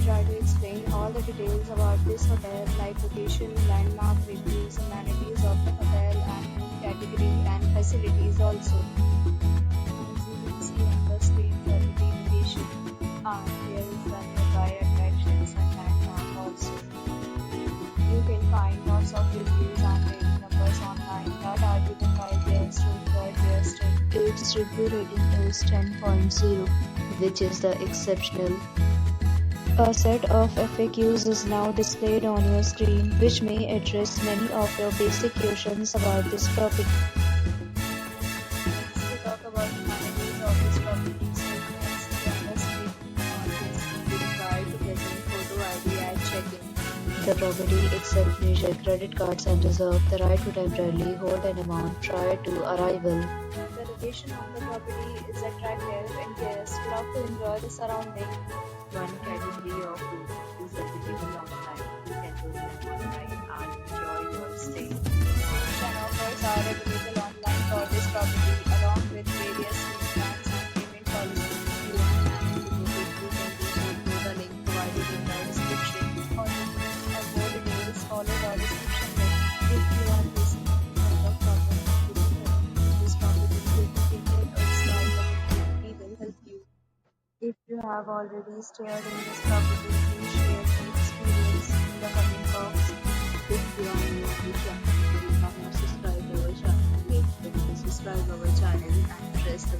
try to explain all the details about this hotel, like location, landmark, reviews, amenities of the hotel, and room category and facilities also. As you can see on the screen for the location, and there is the nearby attractions and landmark also. You can find lots of reviews and rating numbers online that are given by guests who enjoyed their stay. Its review rating is 10.0, which is the exceptional. A set of FAQs is now displayed on your screen, which may address many of your basic questions about this property. Next, we talk about the amenities of this property. So you can see on the screen on this, you require to present photo ID at check-in. The property accepts major credit cards and reserves the right to temporarily hold an amount prior to arrival. The location of the property is attractive and guests love to enjoy the surrounding. One category of room is available online. You can book them online and enjoy your stay. Rooms and offers are available online for this property, along with various room plans and payment policies. If you want to book it, you can do so through the link provided in the description. For more details, follow the description link. If you are facing any kind of problem with this property, you can contact us by the we will help you. If you have already stayed in this property, please share your experience in the comment box. If you are new to Jackaroo, you have not subscribed our channel, please subscribe our channel and press the